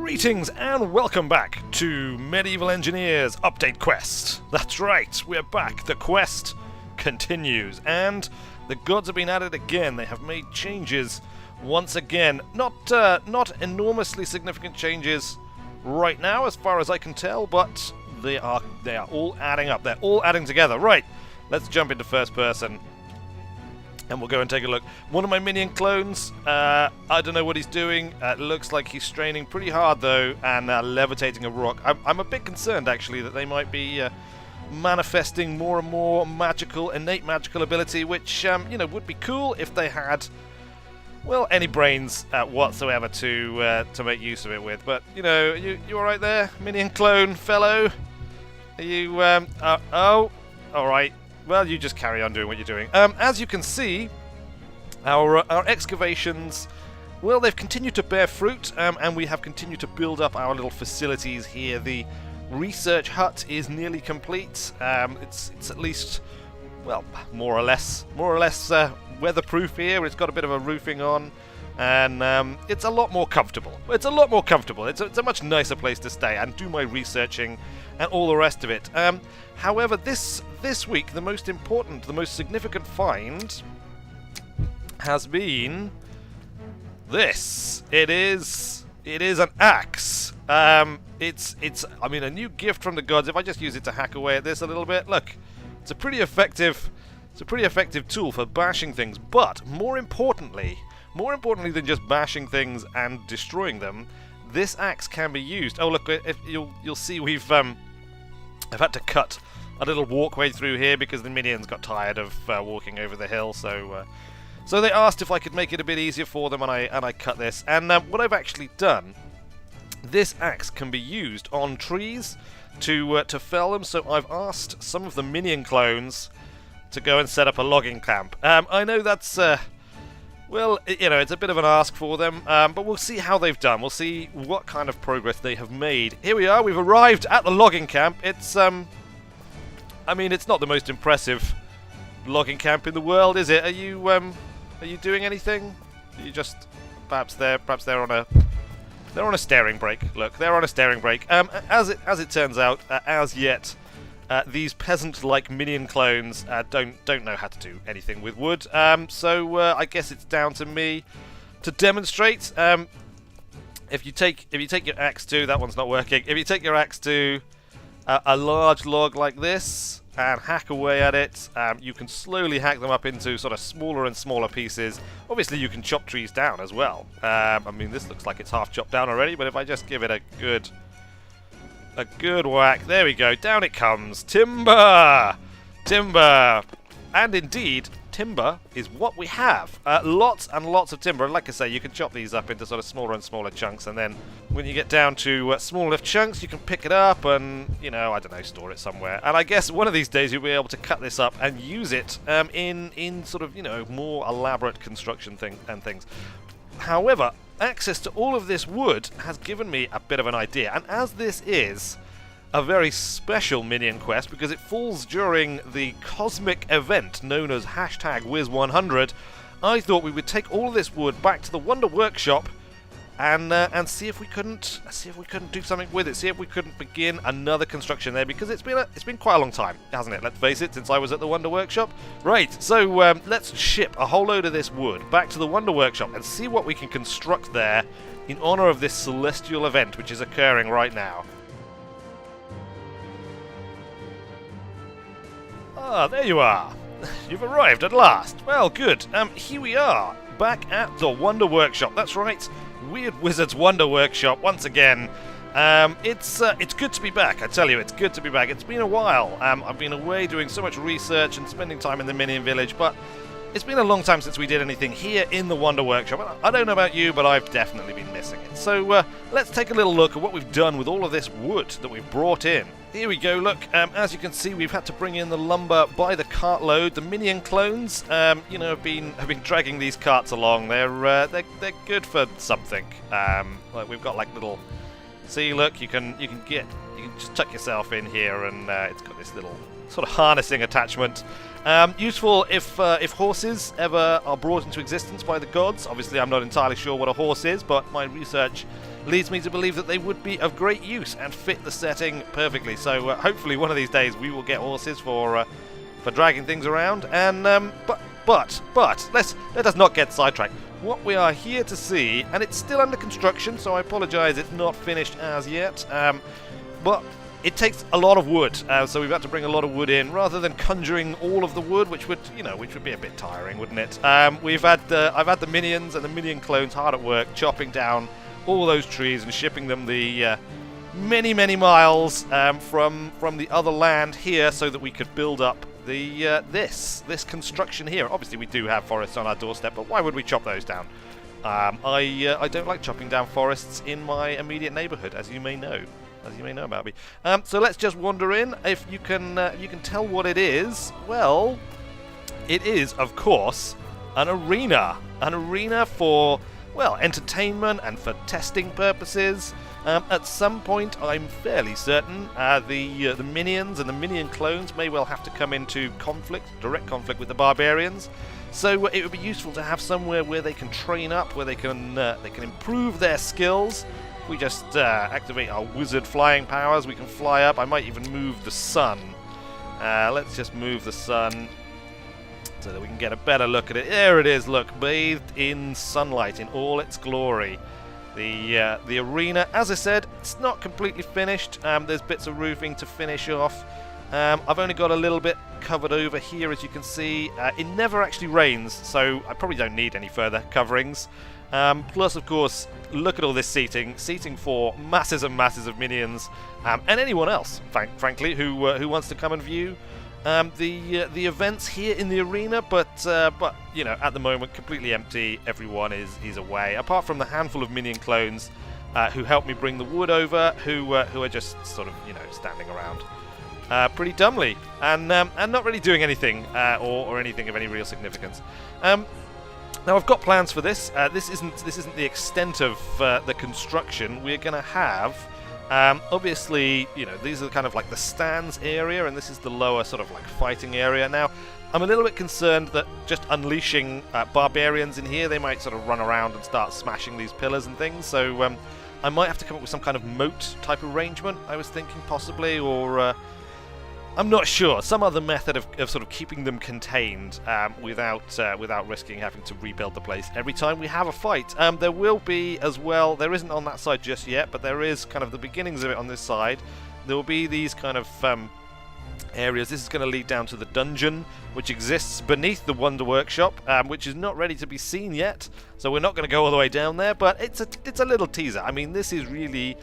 Greetings and welcome back to Medieval Engineers Update Quest. That's right, we're back. The quest continues, and the gods have been added again. They have made changes once again. Not enormously significant changes right now, as far as I can tell, but they are all adding up. They're all adding together. Right, let's jump into first person. And we'll go and take a look. One of my minion clones, I don't know what he's doing. It looks like he's straining pretty hard, though, and levitating a rock. I'm a bit concerned, actually, that they might be manifesting more and more innate magical ability, which, would be cool if they had, well, any brains whatsoever to make use of it with. But, you all right there, minion clone fellow? Are you, oh, all right. Well, you just carry on doing what you're doing. As you can see, our excavations, well, they've continued to bear fruit, and we have continued to build up our little facilities here. The research hut is nearly complete. It's at least, well, more or less weatherproof here. It's got a bit of a roofing on, and it's a lot more comfortable. It's a much nicer place to stay and do my researching and all the rest of it. However, this week, the most significant find has been this. It is an axe. It's a new gift from the gods. If I just use it to hack away at this a little bit, look, it's a pretty effective tool for bashing things. But more importantly than just bashing things and destroying them, this axe can be used. Oh, look, if you'll see I've had to cut a little walkway through here because the minions got tired of walking over the hill, so they asked if I could make it a bit easier for them, and I cut this. And what I've actually done, this axe can be used on trees to fell them. So I've asked some of the minion clones to go and set up a logging camp. I know that's well, it's a bit of an ask for them, but we'll see how they've done. We'll see what kind of progress they have made. Here we are. We've arrived at the logging camp. It's it's not the most impressive logging camp in the world, is it? Are you doing anything? Are you just perhaps they're on a staring break. Look, they're on a staring break. As it turns out, as yet, these peasant-like minion clones don't know how to do anything with wood. So I guess it's down to me to demonstrate. If you take your axe to, that one's not working. If you take your axe to a large log like this and hack away at it, you can slowly hack them up into sort of smaller and smaller pieces. Obviously, you can chop trees down as well. This looks like it's half chopped down already, but if I just give it a good whack, there we go, down it comes. Timber! Timber! And indeed, timber is what we have. Lots and lots of timber. And like I say, you can chop these up into sort of smaller and smaller chunks, and then when you get down to small enough chunks, you can pick it up and, I don't know, store it somewhere. And I guess one of these days you'll be able to cut this up and use it in sort of, more elaborate construction things. However, access to all of this wood has given me a bit of an idea, and as this is a very special minion quest because it falls during the cosmic event known as #Wiz100, I thought we would take all of this wood back to the Wonder Workshop and see if we couldn't do something with it. See if we couldn't begin another construction there, because it's been quite a long time, hasn't it? Let's face it, since I was at the Wonder Workshop. Right, so let's ship a whole load of this wood back to the Wonder Workshop and see what we can construct there in honor of this celestial event which is occurring right now. Ah, there you are. You've arrived at last. Well, good. Here we are, back at the Wonder Workshop. That's right. Weird Wizard's Wonder Workshop once again. It's good to be back. I tell you, it's good to be back. It's been a while. I've been away doing so much research and spending time in the Minion Village, but it's been a long time since we did anything here in the Wonder Workshop. I don't know about you, but I've definitely been missing it. So let's take a little look at what we've done with all of this wood that we've brought in. Here we go. Look, as you can see, we've had to bring in the lumber by the cartload. The minion clones, have been dragging these carts along. They're good for something. Like we've got like little. See, look, you can just tuck yourself in here, and it's got this little sort of harnessing attachment. Useful if horses ever are brought into existence by the gods. Obviously, I'm not entirely sure what a horse is, but my research leads me to believe that they would be of great use and fit the setting perfectly. So hopefully one of these days we will get horses for dragging things around. And but let us not get sidetracked. What we are here to see, and it's still under construction, so I apologise, it's not finished as yet. But it takes a lot of wood, so we've had to bring a lot of wood in rather than conjuring all of the wood, which would be a bit tiring, wouldn't it? I've had the minions and the minion clones hard at work chopping down all those trees and shipping them the many miles from the other land here, so that we could build up the this construction here. Obviously, we do have forests on our doorstep, but why would we chop those down? I don't like chopping down forests in my immediate neighbourhood, as you may know. About me. So let's just wander in. If you can tell what it is, well, it is, of course, an arena. An arena for, well, entertainment and for testing purposes. At some point, I'm fairly certain, the minions and the minion clones may well have to come into direct conflict with the barbarians. So it would be useful to have somewhere where they can train up, where they can improve their skills. We just activate our wizard flying powers. We can fly up. I might even move the sun. Let's just move the sun so that we can get a better look at it. There it is. Look, bathed in sunlight in all its glory. The arena, as I said, it's not completely finished. There's bits of roofing to finish off. I've only got a little bit covered over here, as you can see. It never actually rains, so I probably don't need any further coverings. Plus, of course, look at all this seating for masses and masses of minions, and anyone else, frankly, who wants to come and view the events here in the arena. But at the moment, completely empty. Everyone is away, apart from the handful of minion clones who helped me bring the wood over, who are just sort of standing around pretty dumbly and not really doing anything or anything of any real significance. Now I've got plans for this. This isn't the extent of the construction. We're going to have, obviously, these are kind of like the stands area, and this is the lower sort of like fighting area. Now, I'm a little bit concerned that just unleashing barbarians in here, they might sort of run around and start smashing these pillars and things. So I might have to come up with some kind of moat type arrangement, I was thinking, possibly, or I'm not sure. Some other method of sort of keeping them contained without risking having to rebuild the place every time we have a fight. There will be as well. There isn't on that side just yet, but there is kind of the beginnings of it on this side. There will be these kind of areas. This is going to lead down to the dungeon, which exists beneath the Wonder Workshop, which is not ready to be seen yet. So we're not going to go all the way down there, but it's a little teaser. I mean, this is really,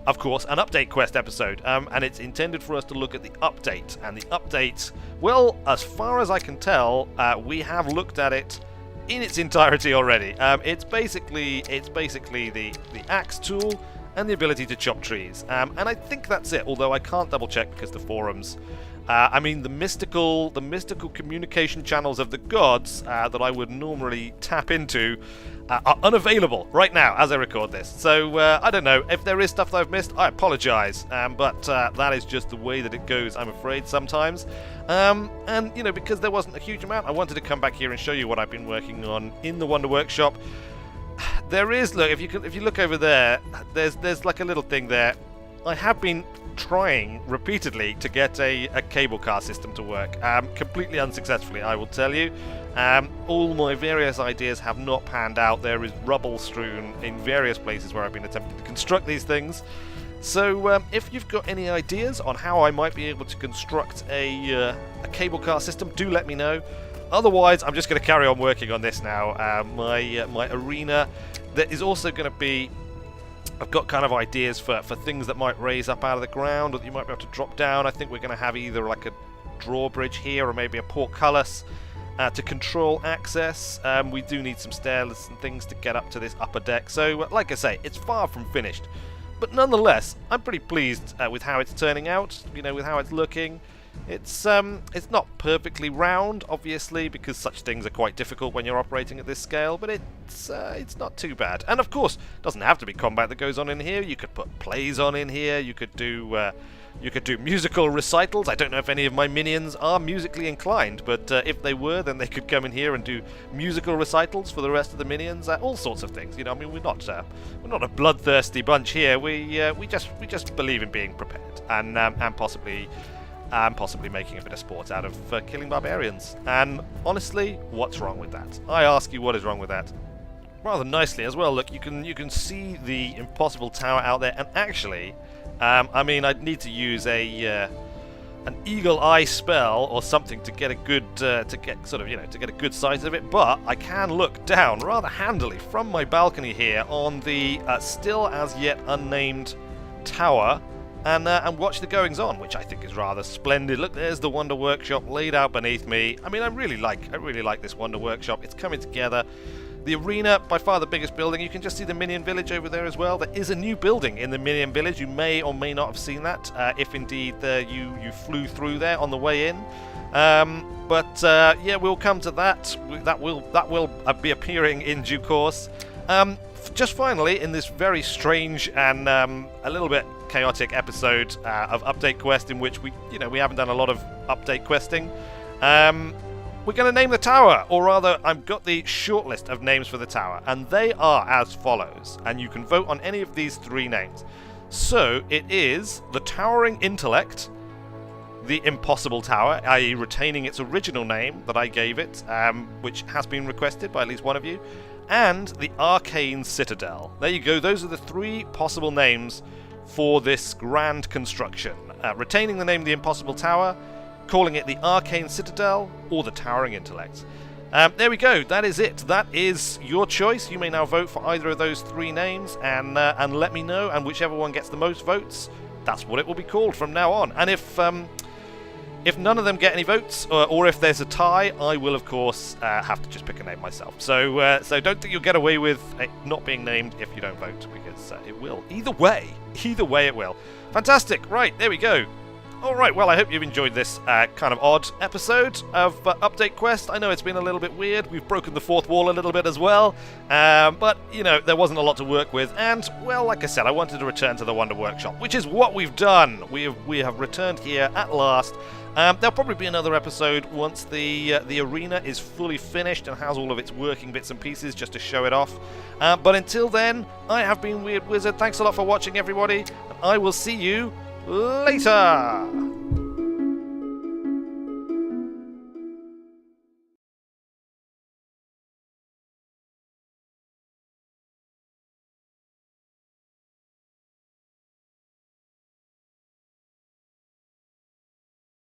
of course, an update quest episode, and it's intended for us to look at the update. And the update, well, as far as I can tell, we have looked at it in its entirety already. It's basically the axe tool and the ability to chop trees, and I think that's it. Although I can't double check because the forums. I mean, the mystical communication channels of the gods that I would normally tap into are unavailable right now as I record this. So I don't know if there is stuff that I've missed. I apologise, but that is just the way that it goes, I'm afraid, sometimes. And because there wasn't a huge amount, I wanted to come back here and show you what I've been working on in the Wonder Workshop. There is, look, if you look over there, there's like a little thing there. I have been trying repeatedly to get a cable car system to work, completely unsuccessfully, I will tell you. All my various ideas have not panned out. There is rubble strewn in various places where I've been attempting to construct these things. So if you've got any ideas on how I might be able to construct a cable car system, do let me know. Otherwise, I'm just going to carry on working on this now. My arena, that is also going to be, I've got kind of ideas for things that might raise up out of the ground, or that you might be able to drop down. I think we're going to have either like a drawbridge here, or maybe a portcullis to control access. We do need some stairs and things to get up to this upper deck. So, like I say, it's far from finished. But nonetheless, I'm pretty pleased with how it's turning out, with how it's looking. It's not perfectly round, obviously, because such things are quite difficult when you're operating at this scale, but it's not too bad. And of course, it doesn't have to be combat that goes on in here. You could put plays on in here. You could do musical recitals. I don't know if any of my minions are musically inclined, but if they were, then they could come in here and do musical recitals for the rest of the minions. All sorts of things. You know, I mean, we're not a bloodthirsty bunch here. We just believe in being prepared and possibly making a bit of sport out of killing barbarians. And honestly, what's wrong with that? I ask you, what is wrong with that? Rather nicely as well. Look, you can see the impossible tower out there, and actually, I mean, I'd need to use an eagle eye spell or something to get a good to get a good sight of it. But I can look down rather handily from my balcony here on the still as yet unnamed tower. And watch the goings-on, which I think is rather splendid. Look, there's the Wonder Workshop laid out beneath me. I mean, I really like this Wonder Workshop. It's coming together. The arena, by far the biggest building. You can just see the Minion Village over there as well. There is a new building in the Minion Village. You may or may not have seen that, if indeed you flew through there on the way in. Yeah, we'll come to that. That will be appearing in due course. Just finally, in this very strange and a little bit chaotic episode of Update Quest, in which we haven't done a lot of update questing, we're going to name the tower, or rather, I've got the shortlist of names for the tower, and they are as follows, and you can vote on any of these three names. So, it is the Towering Intellect, the Impossible Tower, i.e. retaining its original name that I gave it, which has been requested by at least one of you, and the Arcane Citadel. There you go, those are the three possible names for this grand construction. Retaining the name the Impossible Tower, calling it the Arcane Citadel, or the Towering Intellect. There we go, that is it. That is your choice. You may now vote for either of those three names, and let me know, and whichever one gets the most votes, that's what it will be called from now on. And if none of them get any votes, or if there's a tie, I will, of course, have to just pick a name myself. So don't think you'll get away with it not being named if you don't vote, because it will. Either way it will. Fantastic. Right, there we go. All right, well, I hope you've enjoyed this kind of odd episode of Update Quest. I know it's been a little bit weird. We've broken the fourth wall a little bit as well. But, there wasn't a lot to work with. And, well, like I said, I wanted to return to the Wonder Workshop, which is what we've done. We have returned here at last. There'll probably be another episode once the arena is fully finished and has all of its working bits and pieces, just to show it off. But until then, I have been Weird Wizard. Thanks a lot for watching, everybody. And I will see you later!